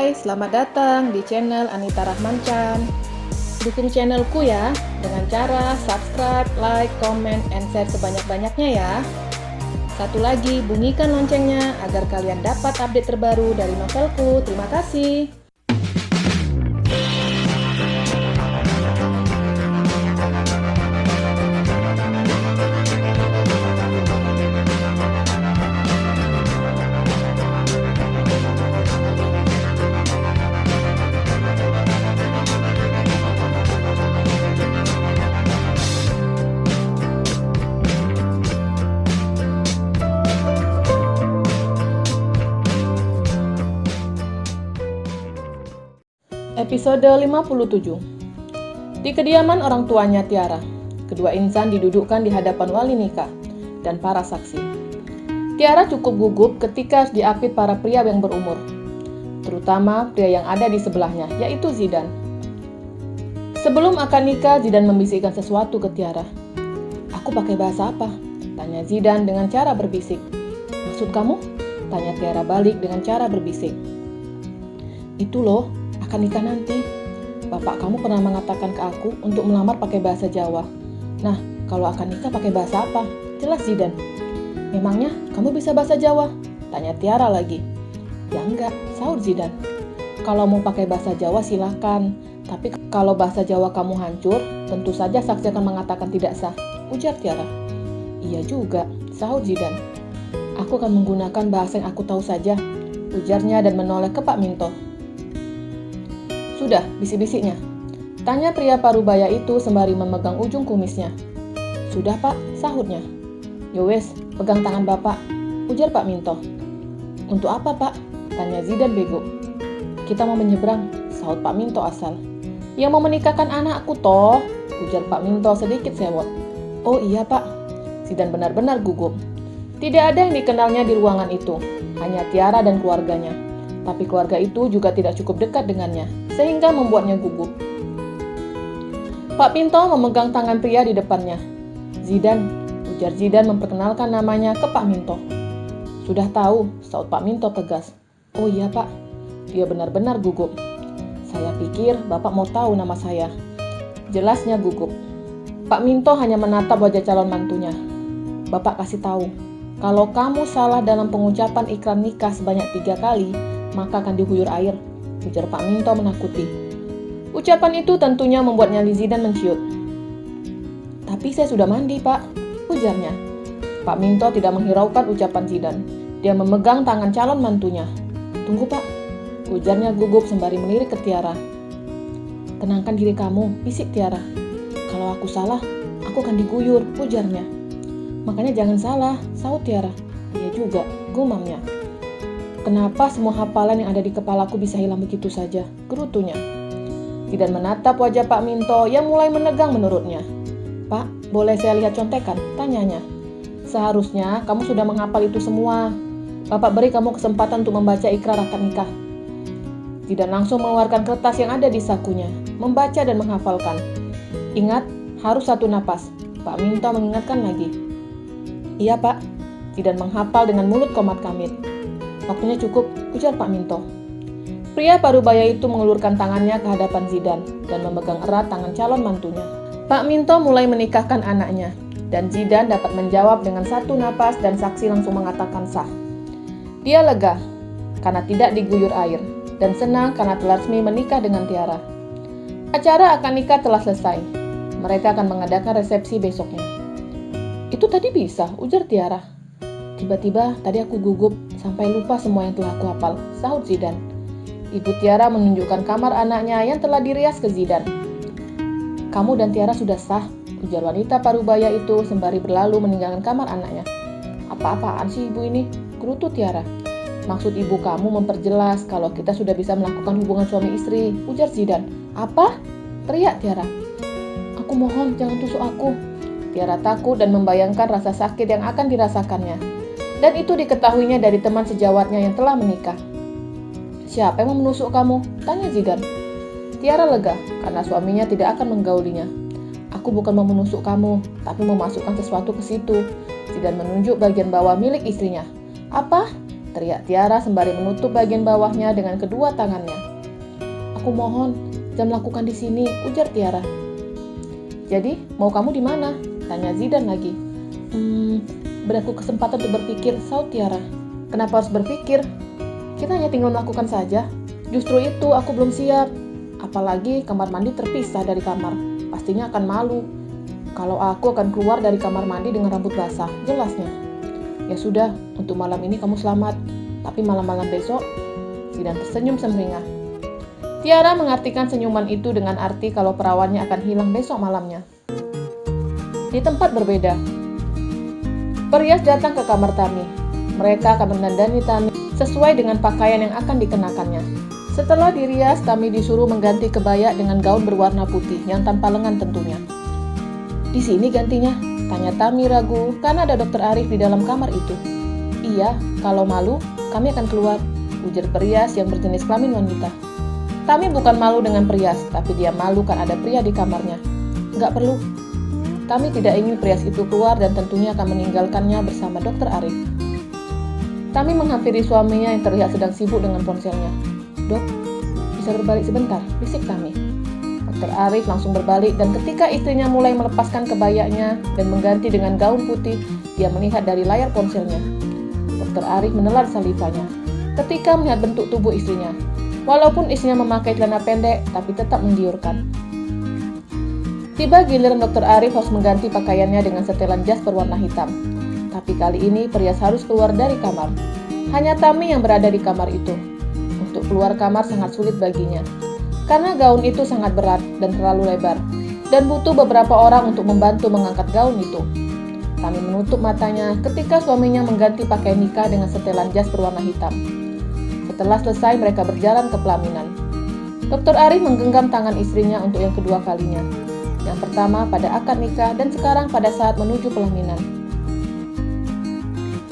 Hai, selamat datang di channel Anita Rahmanchan. Dukung channelku ya, dengan cara subscribe, like, comment, and share sebanyak-banyaknya ya. Satu lagi, bunyikan loncengnya agar kalian dapat update terbaru dari novelku. Terima kasih. Episode 57. Di kediaman orang tuanya Tiara, kedua insan didudukkan di hadapan wali nikah dan para saksi. Tiara cukup gugup ketika harus diapit para pria yang berumur, terutama pria yang ada di sebelahnya, yaitu Zidan. Sebelum akad nikah, Zidan membisikkan sesuatu ke Tiara. "Aku pakai bahasa apa?" tanya Zidan dengan cara berbisik. "Maksud kamu?" tanya Tiara balik dengan cara berbisik. "Itu loh, akan nikah nanti. Bapak kamu pernah mengatakan ke aku untuk melamar pakai bahasa Jawa. Nah, kalau akan nikah pakai bahasa apa?" Jelas Zidan. "Memangnya kamu bisa bahasa Jawa?" tanya Tiara lagi. "Ya enggak," sahut Zidan. "Kalau mau pakai bahasa Jawa silahkan. Tapi kalau bahasa Jawa kamu hancur, tentu saja saksi akan mengatakan tidak sah," ujar Tiara. "Iya juga," sahut Zidan. "Aku akan menggunakan bahasa yang aku tahu saja," ujarnya dan menoleh ke Pak Minto. "Sudah, bisik-bisiknya?" tanya pria parubaya itu sembari memegang ujung kumisnya. "Sudah Pak," sahutnya. "Yowes, pegang tangan Bapak," ujar Pak Minto. "Untuk apa Pak?" tanya Zidan bego. "Kita mau menyeberang," sahut Pak Minto asal. "Yang mau menikahkan anakku toh," ujar Pak Minto sedikit sewot. "Oh iya Pak." Zidan benar-benar gugup. Tidak ada yang dikenalnya di ruangan itu, hanya Tiara dan keluarganya. Tapi keluarga itu juga tidak cukup dekat dengannya, sehingga membuatnya gugup. Pak Minto memegang tangan pria di depannya. "Zidan," ujar Zidan memperkenalkan namanya ke Pak Minto. "Sudah tahu," sahut Pak Minto tegas. "Oh iya Pak." Dia benar-benar gugup. "Saya pikir Bapak mau tahu nama saya." Jelasnya gugup. Pak Minto hanya menatap wajah calon mantunya. "Bapak kasih tahu, kalau kamu salah dalam pengucapan ikrar nikah sebanyak 3 kali, maka akan dihuyur air," ujar Pak Minto menakuti. Ucapan itu tentunya membuat nyali Zidan menciut. "Tapi saya sudah mandi Pak," ujarnya. Pak Minto tidak menghiraukan ucapan Zidan. Dia memegang tangan calon mantunya. "Tunggu Pak," ujarnya gugup sembari melirik ke Tiara. "Tenangkan diri kamu," bisik Tiara. "Kalau aku salah, aku akan diguyur," ujarnya. "Makanya jangan salah," sahut Tiara. "Iya juga," gumamnya. "Kenapa semua hafalan yang ada di kepalaku bisa hilang begitu saja?" gerutunya. Zidan menatap wajah Pak Minto yang mulai menegang menurutnya. "Pak, boleh saya lihat contekan?" tanyanya. "Seharusnya kamu sudah menghafal itu semua. Bapak beri kamu kesempatan untuk membaca ikrar akad nikah." Zidan langsung mengeluarkan kertas yang ada di sakunya, membaca dan menghafalkan. "Ingat, harus satu napas," Pak Minto mengingatkan lagi. "Iya Pak." Zidan menghafal dengan mulut komat kamit. "Waktunya cukup," ujar Pak Minto. Pria parubaya itu mengulurkan tangannya ke hadapan Zidan dan memegang erat tangan calon mantunya. Pak Minto mulai menikahkan anaknya, dan Zidan dapat menjawab dengan satu napas dan saksi langsung mengatakan sah. Dia lega karena tidak diguyur air, dan senang karena telah resmi menikah dengan Tiara. Acara akad nikah telah selesai. Mereka akan mengadakan resepsi besoknya. "Itu tadi bisa," ujar Tiara. "Tiba-tiba tadi aku gugup sampai lupa semua yang telah aku hafal," sahut Zidan. Ibu Tiara menunjukkan kamar anaknya yang telah dirias ke Zidan. "Kamu dan Tiara sudah sah," ujar wanita parubaya itu sembari berlalu meninggalkan kamar anaknya. "Apa-apaan sih ibu ini?" gerutu Tiara. "Maksud ibu kamu memperjelas kalau kita sudah bisa melakukan hubungan suami istri," ujar Zidan. "Apa?" teriak Tiara. "Aku mohon jangan tusuk aku." Tiara takut dan membayangkan rasa sakit yang akan dirasakannya. Dan itu diketahuinya dari teman sejawatnya yang telah menikah. "Siapa yang mau menusuk kamu?" tanya Zidan. Tiara lega karena suaminya tidak akan menggaulinya. "Aku bukan mau menusuk kamu, tapi memasukkan sesuatu ke situ." Zidan menunjuk bagian bawah milik istrinya. "Apa?" teriak Tiara sembari menutup bagian bawahnya dengan kedua tangannya. Aku mohon, jangan melakukan di sini, ujar Tiara. Jadi, mau kamu di mana? Tanya Zidan lagi. Beri aku kesempatan untuk berpikir, saut Tiara. Kenapa harus berpikir? Kita hanya tinggal melakukan saja. Justru itu aku belum siap. Apalagi kamar mandi terpisah dari kamar. Pastinya akan malu. Kalau aku akan keluar dari kamar mandi dengan rambut basah, jelasnya. Ya sudah, untuk malam ini kamu selamat. Tapi malam-malam besok, Zidan tersenyum semeringah. Tiara mengartikan senyuman itu dengan arti kalau perawannya akan hilang besok malamnya. Di tempat berbeda, Perias datang ke kamar Tami. Mereka akan mendandani Tami sesuai dengan pakaian yang akan dikenakannya. Setelah dirias, Tami disuruh mengganti kebaya dengan gaun berwarna putih yang tanpa lengan tentunya. Di sini gantinya, tanya Tami ragu karena ada Dokter Arif di dalam kamar itu. Iya, kalau malu, kami akan keluar, ujar Perias yang berjenis kelamin wanita. Tami bukan malu dengan Perias, tapi dia malu kan ada pria di kamarnya. Nggak perlu. Tami tidak ingin Perias itu keluar dan tentunya akan meninggalkannya bersama Dokter Arif. Tami menghampiri suaminya yang terlihat sedang sibuk dengan ponselnya. Dok, bisa berbalik sebentar, bisik Tami. Dokter Arif langsung berbalik dan ketika istrinya mulai melepaskan kebayanya dan mengganti dengan gaun putih, dia melihat dari layar ponselnya. Dokter Arif menelan salivanya ketika melihat bentuk tubuh istrinya. Walaupun istrinya memakai celana pendek, tapi tetap menggiurkan. Tiba giliran Dokter Arif harus mengganti pakaiannya dengan setelan jas berwarna hitam. Tapi kali ini Perias harus keluar dari kamar. Hanya Tami yang berada di kamar itu. Untuk keluar kamar sangat sulit baginya. Karena gaun itu sangat berat dan terlalu lebar. Dan butuh beberapa orang untuk membantu mengangkat gaun itu. Tami menutup matanya ketika suaminya mengganti pakaian nikah dengan setelan jas berwarna hitam. Setelah selesai, mereka berjalan ke pelaminan. Dokter Arif menggenggam tangan istrinya untuk yang kedua kalinya. Yang pertama pada akad nikah dan sekarang pada saat menuju pelaminan.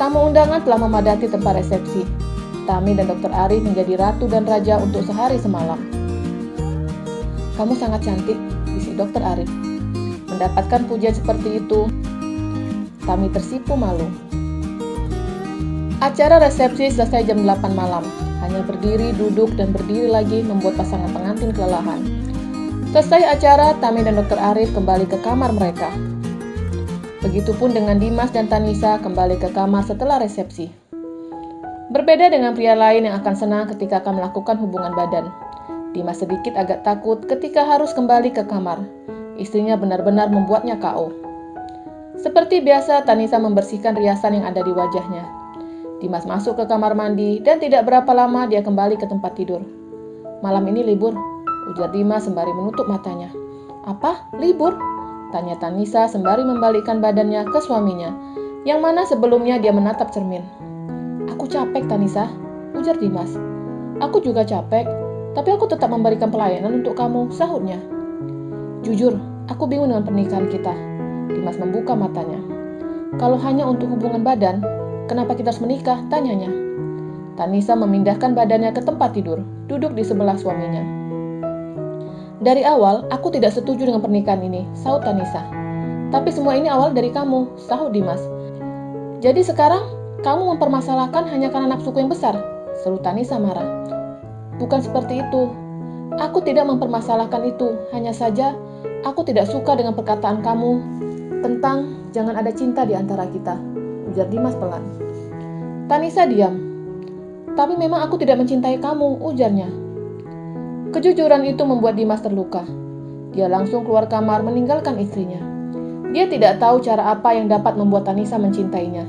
Tamu undangan telah memadati tempat resepsi. Tami dan Dokter Arif menjadi ratu dan raja untuk sehari semalam. Kamu sangat cantik, bisik Dokter Arif. Mendapatkan pujian seperti itu, Tami tersipu malu. Acara resepsi selesai jam 8 malam. Hanya berdiri, duduk, dan berdiri lagi membuat pasangan pengantin kelelahan. Selesai acara, Tami dan Dokter Arif kembali ke kamar mereka. Begitupun dengan Dimas dan Tanisa kembali ke kamar setelah resepsi. Berbeda dengan pria lain yang akan senang ketika akan melakukan hubungan badan. Dimas sedikit agak takut ketika harus kembali ke kamar. Istrinya benar-benar membuatnya KO. Seperti biasa, Tanisa membersihkan riasan yang ada di wajahnya. Dimas masuk ke kamar mandi dan tidak berapa lama dia kembali ke tempat tidur. Malam ini libur, ujar Dimas sembari menutup matanya. Apa? Libur? Tanya Tanisa sembari membalikkan badannya ke suaminya, yang mana sebelumnya dia menatap cermin. Aku capek Tanisa, ujar Dimas. Aku juga capek, tapi aku tetap memberikan pelayanan untuk kamu, sahutnya. Jujur, aku bingung dengan pernikahan kita. Dimas membuka matanya. Kalau hanya untuk hubungan badan, kenapa kita harus menikah? Tanyanya. Tanisa memindahkan badannya ke tempat tidur, duduk di sebelah suaminya. Dari awal, aku tidak setuju dengan pernikahan ini, sahut Tanisa. Tapi semua ini awal dari kamu, sahut Dimas. Jadi sekarang, kamu mempermasalahkan hanya karena nafsuku yang besar, seru Tanisa marah. Bukan seperti itu. Aku tidak mempermasalahkan itu, hanya saja aku tidak suka dengan perkataan kamu tentang jangan ada cinta di antara kita, ujar Dimas pelan. Tanisa diam. Tapi memang aku tidak mencintai kamu, ujarnya. Kejujuran itu membuat Dimas terluka. Dia langsung keluar kamar meninggalkan istrinya. Dia tidak tahu cara apa yang dapat membuat Tanisa mencintainya.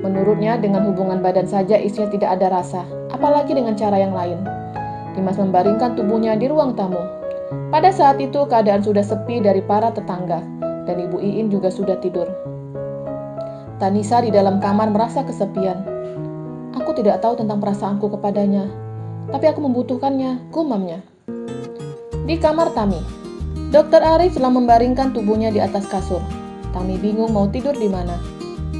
Menurutnya dengan hubungan badan saja istrinya tidak ada rasa, apalagi dengan cara yang lain. Dimas membaringkan tubuhnya di ruang tamu. Pada saat itu keadaan sudah sepi dari para tetangga, dan Ibu Iin juga sudah tidur. Tanisa di dalam kamar merasa kesepian. Aku tidak tahu tentang perasaanku kepadanya, tapi aku membutuhkannya, gumamnya. Di kamar Tami, Dokter Arif telah membaringkan tubuhnya di atas kasur. Tami bingung mau tidur di mana.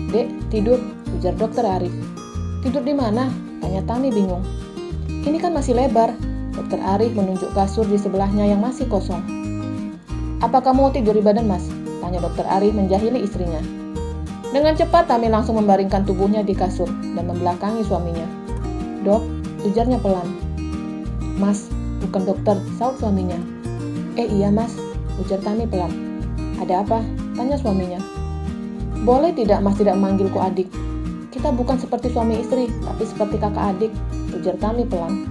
Dek, tidur, ujar Dokter Arif. Tidur di mana? Tanya Tami bingung. Ini kan masih lebar. Dokter Arif menunjuk kasur di sebelahnya yang masih kosong. Apa kamu mau tidur di badan, Mas? Tanya Dokter Arif menjahili istrinya. Dengan cepat Tami langsung membaringkan tubuhnya di kasur dan membelakangi suaminya. "Dok," ujarnya pelan. "Mas, bukan dokter," sahut suaminya. Iya mas," ujar Tami pelan. "Ada apa?" tanya suaminya. "Boleh tidak mas tidak memanggilku adik? Kita bukan seperti suami istri, tapi seperti kakak adik," ujar Tami pelan.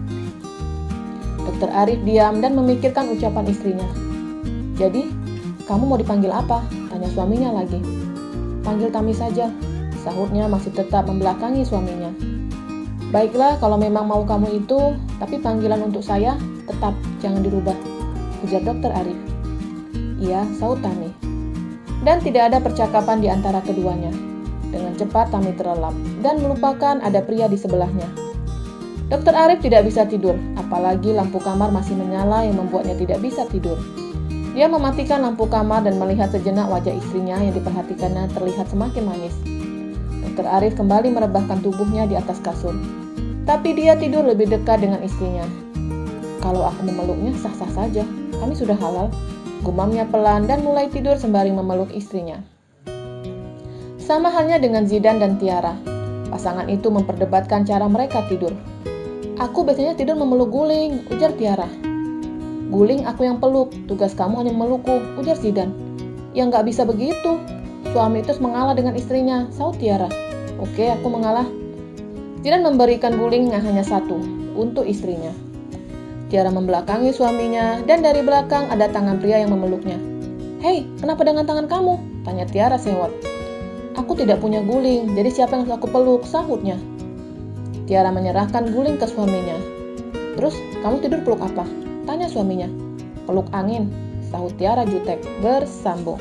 Dokter Arif diam dan memikirkan ucapan istrinya. "Jadi, kamu mau dipanggil apa?" tanya suaminya lagi. "Panggil Tami saja," sahutnya masih tetap membelakangi suaminya. "Baiklah kalau memang mau kamu itu, tapi panggilan untuk saya tetap jangan dirubah," ujar Dokter Arif. "Iya," sahut Tami. Dan tidak ada percakapan di antara keduanya. Dengan cepat Tami terlelap dan melupakan ada pria di sebelahnya. Dokter Arif tidak bisa tidur, apalagi lampu kamar masih menyala yang membuatnya tidak bisa tidur. Dia mematikan lampu kamar dan melihat sejenak wajah istrinya yang diperhatikannya terlihat semakin manis. Dokter Arif kembali merebahkan tubuhnya di atas kasur. Tapi dia tidur lebih dekat dengan istrinya. "Kalau aku memeluknya sah-sah saja, kami sudah halal," gumamnya pelan dan mulai tidur sembari memeluk istrinya. Sama halnya dengan Zidan dan Tiara. Pasangan itu memperdebatkan cara mereka tidur. "Aku biasanya tidur memeluk Guling," ujar Tiara. "Guling aku yang peluk, tugas kamu hanya memelukku," ujar Zidan. "Ya nggak bisa begitu. Suami itu mengalah dengan istrinya," sahut Tiara. "Oke, aku mengalah." Zidan memberikan guling yang hanya satu untuk istrinya. Tiara membelakangi suaminya dan dari belakang ada tangan pria yang memeluknya. "Hei, kenapa dengan tangan kamu?" tanya Tiara sewot. "Aku tidak punya guling, jadi siapa yang harus aku peluk?" sahutnya. Tiara menyerahkan guling ke suaminya. "Terus, kamu tidur peluk apa?" tanya suaminya. "Peluk angin," sahut Tiara jutek. Bersambung.